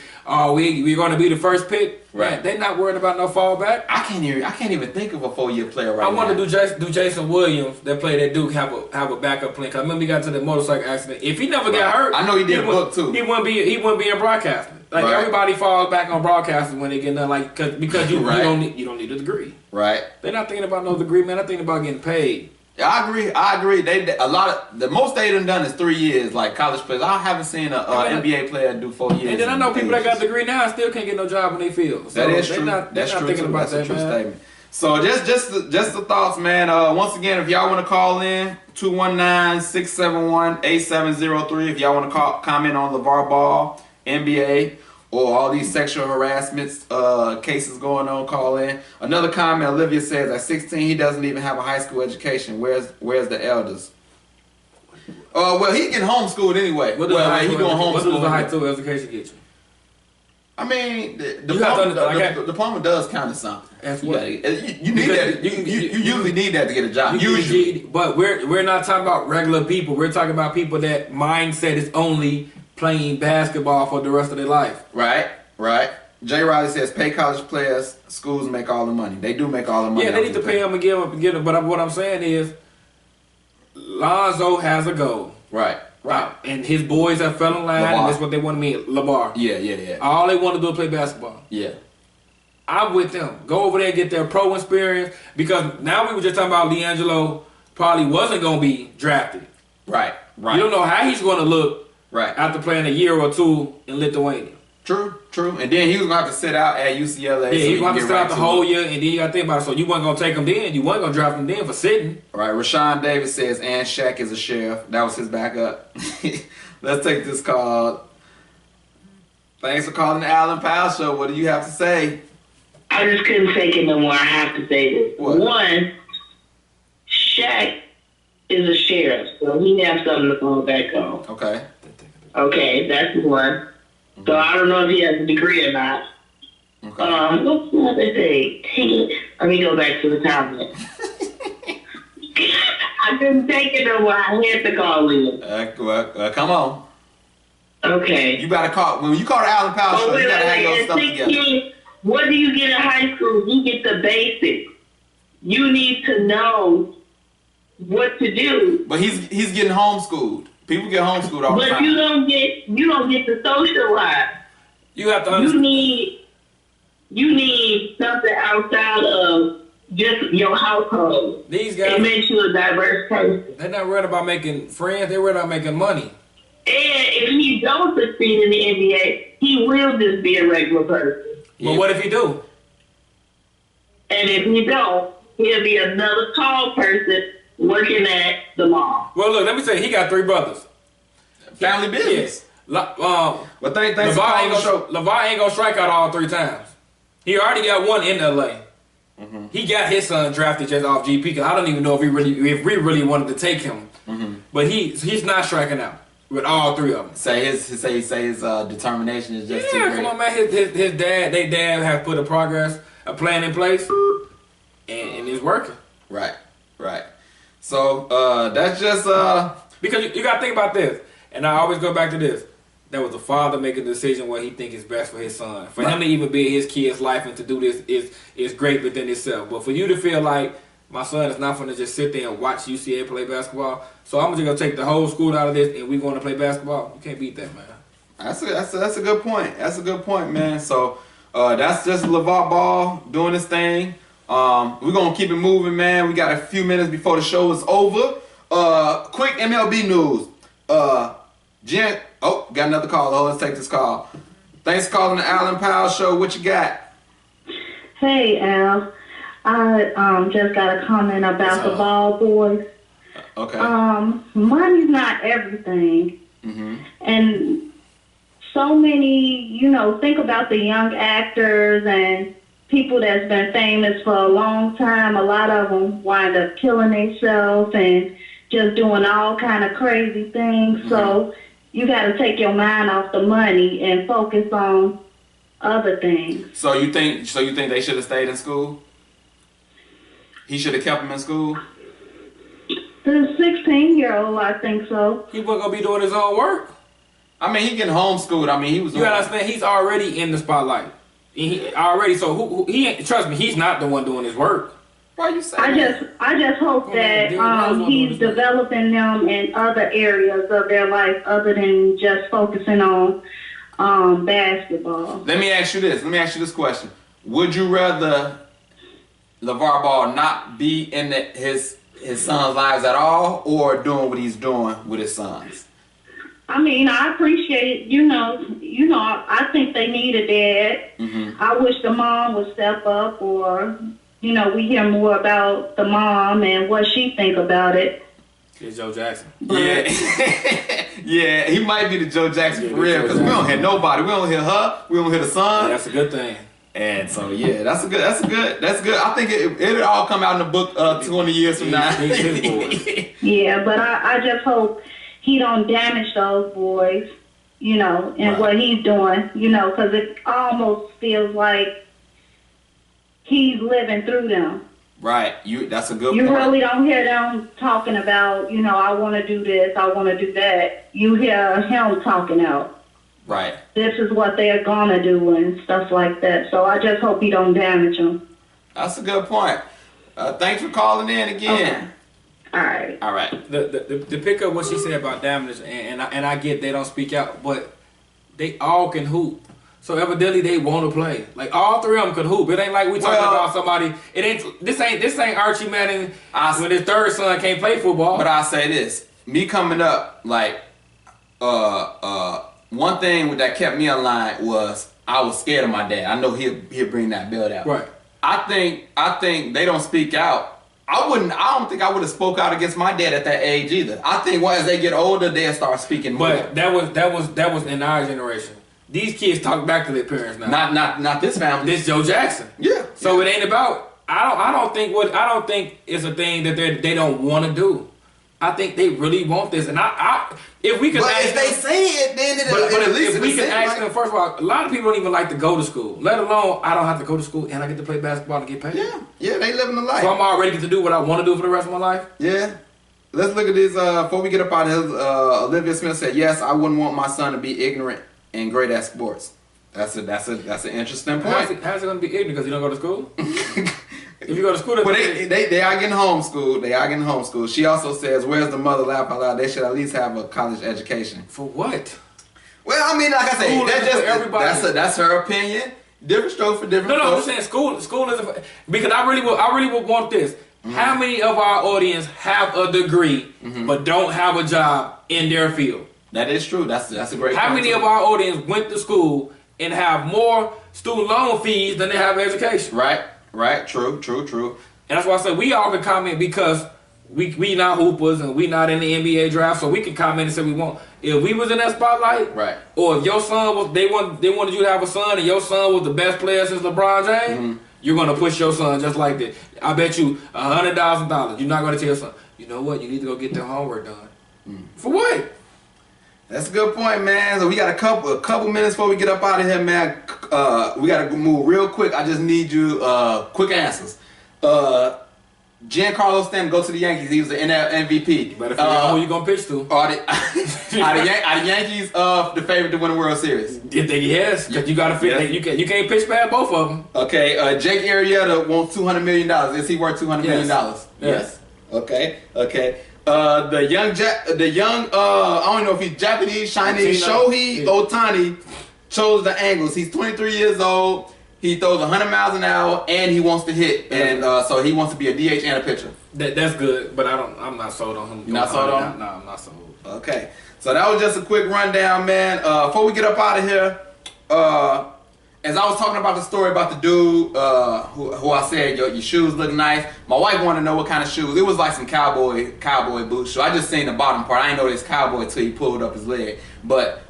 we're going to be the first pick, right? They're not worried about no fallback. I can't even think of a 4-year player right now. I want to do Jason Williams that played at Duke have a backup plan. Cause I remember he got to the motorcycle accident. If he never got hurt, I know he did book too. He wouldn't be in broadcasting. Like everybody falls back on broadcasting when they get done. Like because you don't need a degree. Right. They're not thinking about no degree, man. They're thinking about getting paid. Yeah, I agree. The most they done is 3 years, like college players. I haven't seen an NBA player do 4 years. And then I know people that got a degree now and still can't get no job in their field. So that is true. That's true. Thinking about that, man. Statement. So just the thoughts, man. Once again, if y'all want to call in, 219-671-8703. If y'all want to comment on LeVar Ball, NBA, or all these sexual harassment cases going on, call in. Another comment, Olivia says, at 16, he doesn't even have a high school education. Where's the elders? Well, he getting homeschooled anyway. What does the high school education get you? I mean, the diploma does count as something. That's what you need that. You usually need that to get a job. Usually, but we're not talking about regular people. We're talking about people that mindset is only playing basketball for the rest of their life. Right. Jay Riley says, pay college players, schools make all the money. They do make all the money. Yeah, they need to pay them and give them. But what I'm saying is, Lonzo has a goal. Right. And his boys have fell in line, and that's what they want to mean. LeVar. Yeah. All they want to do is play basketball. Yeah. I'm with them. Go over there and get their pro experience, because now we were just talking about LiAngelo probably wasn't going to be drafted. Right. You don't know how he's going to look after playing a year or two in Lithuania. True. And then he was going to have to sit out at UCLA. Yeah, he was going to sit out the whole year, and then you got to think about it. So you weren't going to take him then. You weren't going to draft him then for sitting. Right. Rashawn Davis says, and Shaq is a sheriff. That was his backup. Let's take this call. Thanks for calling the Alan Powell Show. What do you have to say? I just couldn't take it no more. I have to say this. What? One, Shaq is a sheriff, so he has something to fall back on. Okay, that's one. So I don't know if he has a degree or not. Okay. What's the other thing? Let me go back to the comment. I couldn't take it no more. I had to call in. Come on. Okay. You gotta call. When you call the Alan Powell Show, you gotta have your stuff together. What do you get in high school? You get the basics. You need to know what to do. But he's getting homeschooled. People get homeschooled all the time. But you don't get the social life. You have to understand. You need something outside of just your household. These guys, it makes you a diverse person. They're not worried about making friends. They're worried about making money. And if he don't succeed in the NBA, he will just be a regular person. But what if he do? And if he don't, he'll be another tall person working at the mall. Well, look, let me say, he got 3 brothers. Family business. But thanks for calling the show. LeVar ain't gonna strike out all 3 times. He already got one in LA. Mm-hmm. He got his son drafted just off GP, because I don't even know if we really wanted to take him. Mm-hmm. But he's not striking out with all 3 of them. Say his determination is just too great. Come on, man. Their dad have put a plan in place, and it's working. Right. So that's just because you gotta think about this, and I always go back to this. That was the father making the decision what he think is best for his son. For him to even be in his kid's life and to do this is great within itself. But for you to feel like My son is not going to just sit there and watch UCA play basketball. So I'm just going to take the whole school out of this and we're going to play basketball. You can't beat that, man. That's a good point. That's a good point, man. So that's just LeVar Ball doing his thing. We're going to keep it moving, man. We got a few minutes before the show is over. Quick MLB news. Jen, got another call. Oh, let's take this call. Thanks for calling the Allen Powell Show. What you got? Hey, Al. I just got a comment about the Ball boys. Okay. Money's not everything. Mm-hmm. And so many, think about the young actors and people that's been famous for a long time. A lot of them wind up killing themselves and just doing all kind of crazy things. Mm-hmm. So you got to take your mind off the money and focus on other things. So you think they should have stayed in school? He should have kept him in school? The 16-year-old, I think so. He wasn't going to be doing his own work. I mean, he getting homeschooled. I mean, he was... You gotta understand, he's already in the spotlight. So trust me, he's not the one doing his work. Why you saying I just hope that he's developing them in other areas of their life other than just focusing on basketball. Let me ask you this question. Would you rather LeVar Ball not be in his son's lives at all, or doing what he's doing with his sons? I mean, I appreciate, I think they need a dad. Mm-hmm. I wish the mom would step up, or, we hear more about the mom and what she think about it. It's Joe Jackson. Yeah. Yeah, he might be the Joe Jackson for real, because we don't hear nobody. We don't hear her. We don't hear the son. Yeah, that's a good thing. And so, yeah, that's good. I think it'll all come out in the book 20 years from now. Yeah, but I just hope he don't damage those boys, and what he's doing, because it almost feels like he's living through them. Right. That's a good point. You really don't hear them talking about, I want to do this, I want to do that. You hear him talking out. Right. This is what they're going to do and stuff like that. So I just hope he don't damage them. That's a good point. Thanks for calling in again. Okay. All right. The pick up what she said about damage, and I get they don't speak out, but they all can hoop. So evidently they want to play. Like all three of them can hoop. It ain't like we talking about somebody. This ain't Archie Manning when his third son can't play football. But I say this: me coming up, like one thing that kept me online was I was scared of my dad. I know he'll bring that belt out. Right. I think they don't speak out. I don't think I would have spoke out against my dad at that age either. I think as they get older, they'll start speaking more. But that was in our generation. These kids talk back to their parents now. Not this family. This Joe Jackson. Yeah. So it ain't about. I don't think it's a thing that they don't want to do. I think they really want this, and if we could. But if they say it, then at least if we can ask them. First of all, a lot of people don't even like to go to school. Let alone I don't have to go to school and I get to play basketball and get paid. Yeah, they living the life. So I'm already get to do what I want to do for the rest of my life. Yeah. Let's look at this. Before we get up out of here, Olivia Smith said, "Yes, I wouldn't want my son to be ignorant and great at sports." That's an interesting point. How's it going to be ignorant because you don't go to school? If you go to school, well, they are getting homeschooled. She also says, "Where's the mother laugh out loud? They should at least have a college education." For what? Well, I mean, like I say, that's just everybody. That's her opinion. Different strokes for different. No, I'm just saying school is because I really would want this. Mm-hmm. How many of our audience have a degree but don't have a job in their field? That is true. That's a great. How many of our audience went to school and have more student loan fees than they have education? Right. True. And that's why I said we all can comment because we not hoopers and we not in the NBA draft, so we can comment and say we want. If we was in that spotlight, right, or if your son was, they wanted you to have a son and your son was the best player since LeBron James, you're gonna push your son just like that. I bet you $100,000. You're not gonna tell your son, you know what, you need to go get their homework done. For what? That's a good point, man. So we got a couple minutes before we get up out of here, man. We gotta move real quick. I just need you quick answers. Giancarlo Stanton go to the Yankees. He was the NL MVP. Better figure out who you gonna pitch to. Are the Yankees the favorite to win the World Series? Yes, because you gotta fit. You can't pitch past both of them. Okay. Jake Arrieta wants $200 million. Is he worth $200 million? Yes. Okay. The young I don't know if he's Japanese, Chinese, Shohei Ohtani chose the Angles. He's 23 years old. He throws 100 miles an hour, and he wants to hit, and so he wants to be a DH and a pitcher. That's good, but I'm not sold on him. You're not sold on him? No, I'm not sold. Okay, so that was just a quick rundown, man. Before we get up out of here, as I was talking about the story about the dude who I said your shoes look nice, my wife wanted to know what kind of shoes. It was like some cowboy boots. So I just seen the bottom part. I didn't know this cowboy till he pulled up his leg, but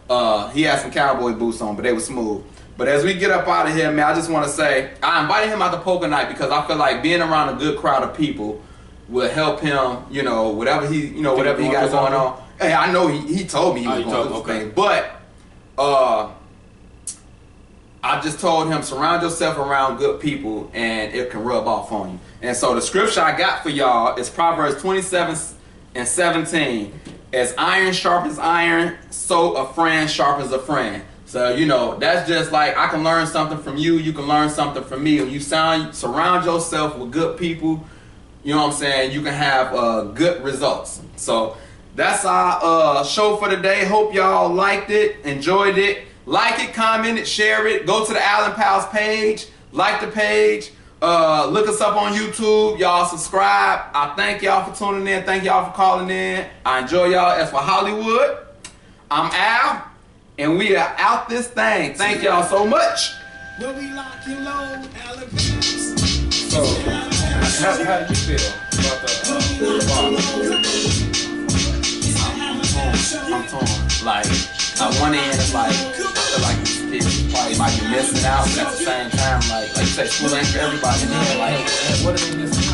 he had some cowboy boots on, but they were smooth. But as we get up out of here, man, I just want to say I invited him out to poker night because I feel like being around a good crowd of people will help him, whatever he got going on. Hey, I know he told me he was going to do this thing, but I just told him surround yourself around good people and it can rub off on you. And so the scripture I got for y'all is Proverbs 27:17. As iron sharpens iron, so a friend sharpens a friend. So, that's just like I can learn something from you. You can learn something from me. When you surround yourself with good people, you know what I'm saying, you can have good results. So that's our show for today. Hope y'all liked it, enjoyed it. Like it, comment it, share it. Go to the Allen Pals page. Like the page. Look us up on YouTube. Y'all subscribe. I thank y'all for tuning in. Thank y'all for calling in. I enjoy y'all. As for Hollywood, I'm Al. And we are out this thing. Thank y'all so much. When we lock and load, So, how do you feel about the I'm torn. Like, on one end, it's like, I feel like these kids probably might be missing out, but at the same time, like you say, school ain't for everybody. Man, like, what are they missing?